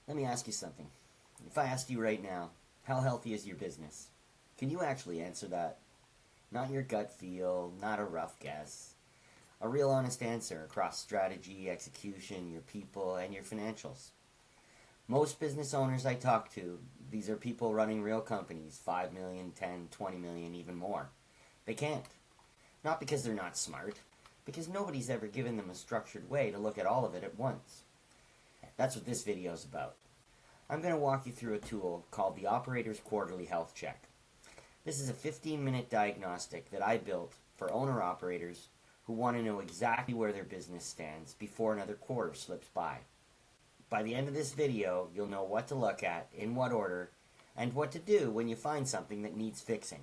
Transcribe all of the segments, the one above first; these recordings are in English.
Let me ask you something. If I asked you right now, how healthy is your business? Can you actually answer that? Not your gut feel, not a rough guess. A real honest answer across strategy, execution, your people, and your financials. Most business owners I talk to, these are people running real companies, 5 million, 10, 20 million, even more. They can't. Not because they're not smart, because nobody's ever given them a structured way to look at all of it at once. That's what this video is about. I'm going to walk you through a tool called the Operator's Quarterly Health Check. This is a 15-minute diagnostic that I built for owner-operators who want to know exactly where their business stands before another quarter slips by. By the end of this video, you'll know what to look at, in what order, and what to do when you find something that needs fixing.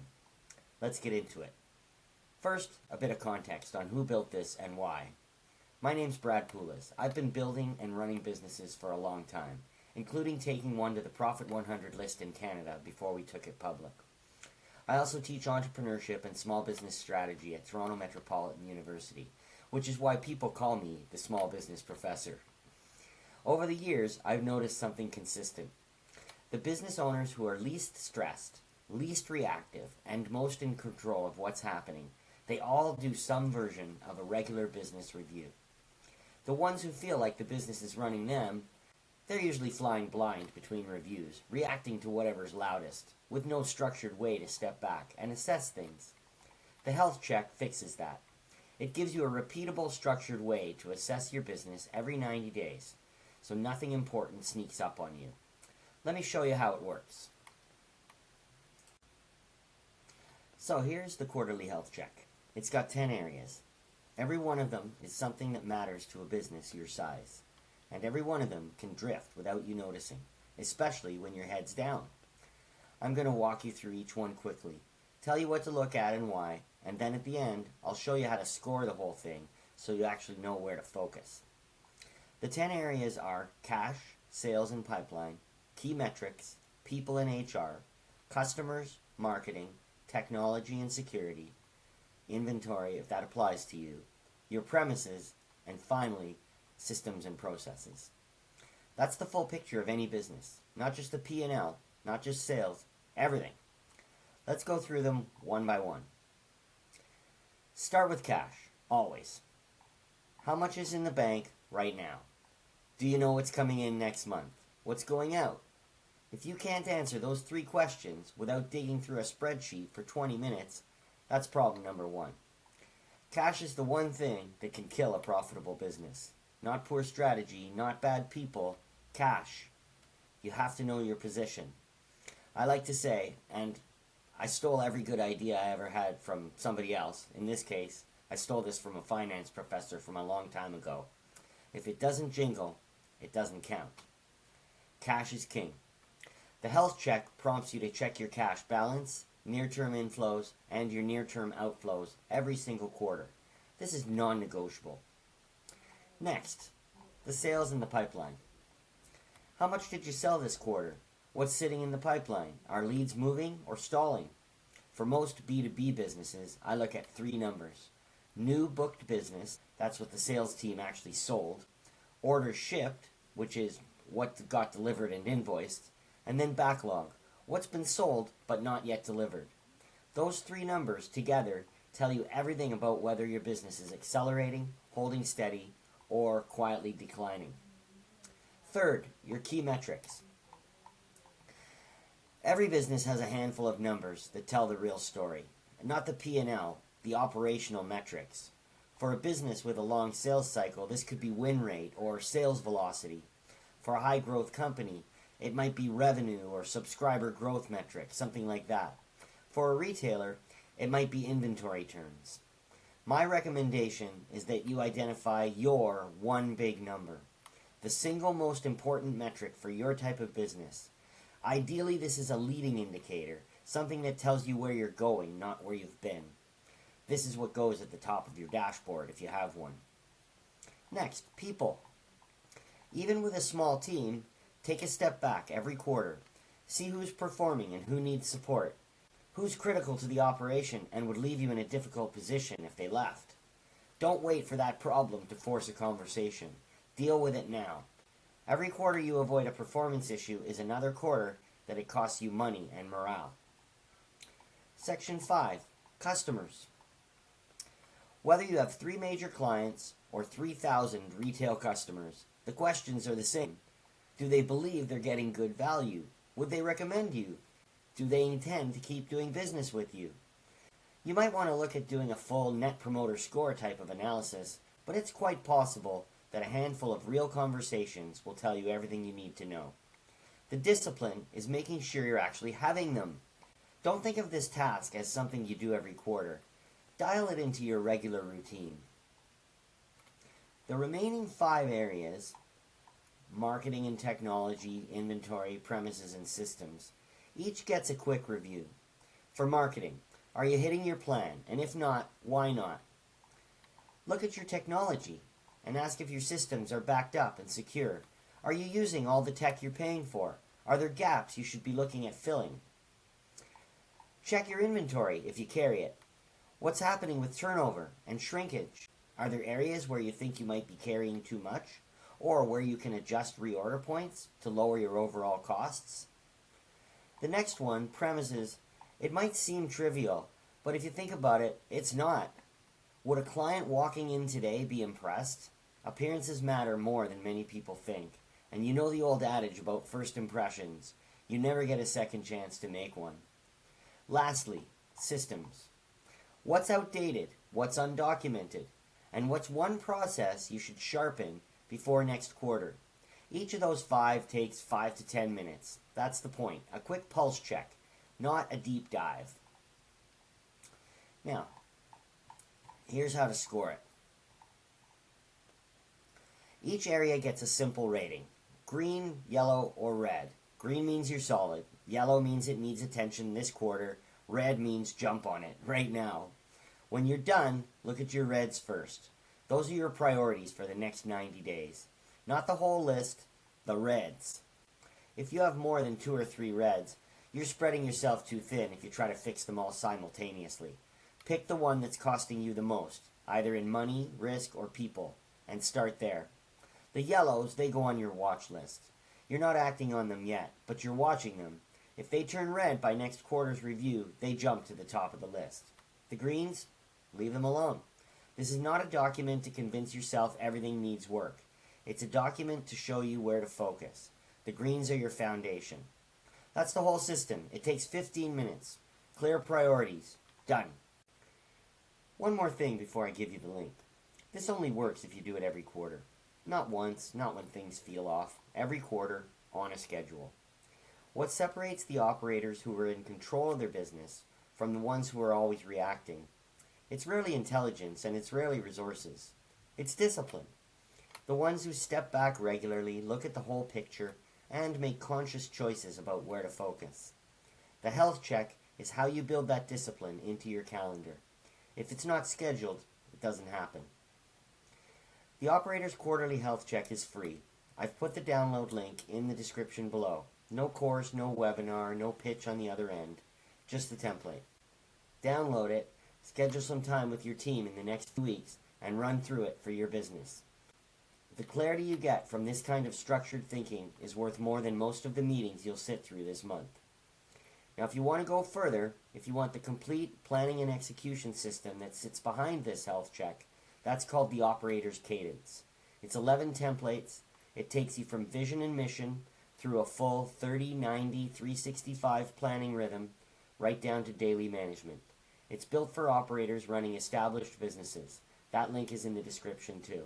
Let's get into it. First, a bit of context on who built this and why. My name's Brad Poulas. I've been building and running businesses for a long time, including taking one to the Profit 100 list in Canada before we took it public. I also teach entrepreneurship and small business strategy at Toronto Metropolitan University, which is why people call me the small business professor. Over the years, I've noticed something consistent. The business owners who are least stressed, least reactive, and most in control of what's happening, they all do some version of a regular business review. The ones who feel like the business is running them, they're usually flying blind between reviews, reacting to whatever's loudest, with no structured way to step back and assess things. The health check fixes that. It gives you a repeatable, structured way to assess your business every 90 days, so nothing important sneaks up on you. Let me show you how it works. So here's the quarterly health check. It's got 10 areas. Every one of them is something that matters to a business your size. And every one of them can drift without you noticing, especially when your head's down. I'm going to walk you through each one quickly, tell you what to look at and why, and then at the end, I'll show you how to score the whole thing so you actually know where to focus. The 10 areas are cash, sales and pipeline, key metrics, people and HR, customers, marketing, technology and security, inventory if that applies to you, your premises, and finally, systems and processes. That's the full picture of any business, not just the P&L, not just sales, everything. Let's go through them one by one. Start with cash, always. How much is in the bank right now? Do you know what's coming in next month? What's going out? If you can't answer those 3 questions without digging through a spreadsheet for 20 minutes, that's problem number 1. Cash is the one thing that can kill a profitable business. Not poor strategy, not bad people, cash. You have to know your position. I like to say, and I stole every good idea I ever had from somebody else. In this case, I stole this from a finance professor from a long time ago. If it doesn't jingle, it doesn't count. Cash is king. The health check prompts you to check your cash balance, near-term inflows, and your near-term outflows every single quarter. This is non-negotiable. Next, the sales in the pipeline. How much did you sell this quarter? What's sitting in the pipeline? Are leads moving or stalling? For most B2B businesses, I look at 3 numbers. New booked business, that's what the sales team actually sold. Orders shipped, which is what got delivered and invoiced. And then backlog, what's been sold but not yet delivered. Those 3 numbers together tell you everything about whether your business is accelerating, holding steady, or quietly declining. Third, your key metrics. Every business has a handful of numbers that tell the real story, not the P&L, the operational metrics. For a business with a long sales cycle, this could be win rate or sales velocity. For a high-growth company, it might be revenue or subscriber growth metric, something like that. For a retailer, it might be inventory turns. My recommendation is that you identify your one big number, the single most important metric for your type of business. Ideally, this is a leading indicator, something that tells you where you're going, not where you've been. This is what goes at the top of your dashboard if you have one. Next, people. Even with a small team, take a step back every quarter. See who's performing and who needs support. Who's critical to the operation and would leave you in a difficult position if they left. Don't wait for that problem to force a conversation. Deal with it now. Every quarter you avoid a performance issue is another quarter that it costs you money and morale. Section 5. Customers. Whether you have 3 major clients or 3,000 retail customers, the questions are the same. Do they believe they're getting good value? Would they recommend you? Do they intend to keep doing business with you? You might want to look at doing a full Net Promoter Score type of analysis, but it's quite possible that a handful of real conversations will tell you everything you need to know. The discipline is making sure you're actually having them. Don't think of this task as something you do every quarter. Dial it into your regular routine. The remaining 5 areas, marketing and technology, inventory, premises, and systems, each gets a quick review. For marketing, are you hitting your plan? And if not, why not? Look at your technology and ask if your systems are backed up and secure. Are you using all the tech you're paying for? Are there gaps you should be looking at filling? Check your inventory if you carry it. What's happening with turnover and shrinkage? Are there areas where you think you might be carrying too much, or where you can adjust reorder points to lower your overall costs? The next one, premises, it might seem trivial, but if you think about it, it's not. Would a client walking in today be impressed? Appearances matter more than many people think, and you know the old adage about first impressions. You never get a second chance to make one. Lastly, systems. What's outdated? What's undocumented? And what's one process you should sharpen before next quarter? Each of those 5 takes 5 to 10 minutes. That's the point. A quick pulse check, not a deep dive. Now, here's how to score it. Each area gets a simple rating. Green, yellow, or red. Green means you're solid. Yellow means it needs attention this quarter. Red means jump on it right now. When you're done, look at your reds first. Those are your priorities for the next 90 days. Not the whole list, the reds. If you have more than 2 or 3 reds, you're spreading yourself too thin if you try to fix them all simultaneously. Pick the one that's costing you the most, either in money, risk, or people, and start there. The yellows, they go on your watch list. You're not acting on them yet, but you're watching them. If they turn red by next quarter's review, they jump to the top of the list. The greens, leave them alone. This is not a document to convince yourself everything needs work. It's a document to show you where to focus. The greens are your foundation. That's the whole system. It takes 15 minutes. Clear priorities. Done. One more thing before I give you the link. This only works if you do it every quarter. Not once, not when things feel off. Every quarter, on a schedule. What separates the operators who are in control of their business from the ones who are always reacting? It's rarely intelligence and it's rarely resources. It's discipline. The ones who step back regularly, look at the whole picture, and make conscious choices about where to focus. The health check is how you build that discipline into your calendar. If it's not scheduled, it doesn't happen. The Operator's Quarterly Health Check is free. I've put the download link in the description below. No course, no webinar, no pitch on the other end. Just the template. Download it, schedule some time with your team in the next few weeks, and run through it for your business. The clarity you get from this kind of structured thinking is worth more than most of the meetings you'll sit through this month. Now, if you want to go further, if you want the complete planning and execution system that sits behind this health check, that's called the Operator's Cadence. It's 11 templates. It takes you from vision and mission through a full 30, 90, 365 planning rhythm, right down to daily management. It's built for operators running established businesses. That link is in the description too.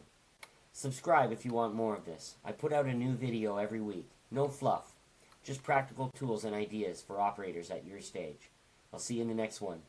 Subscribe if you want more of this. I put out a new video every week. No fluff. Just practical tools and ideas for operators at your stage. I'll see you in the next one.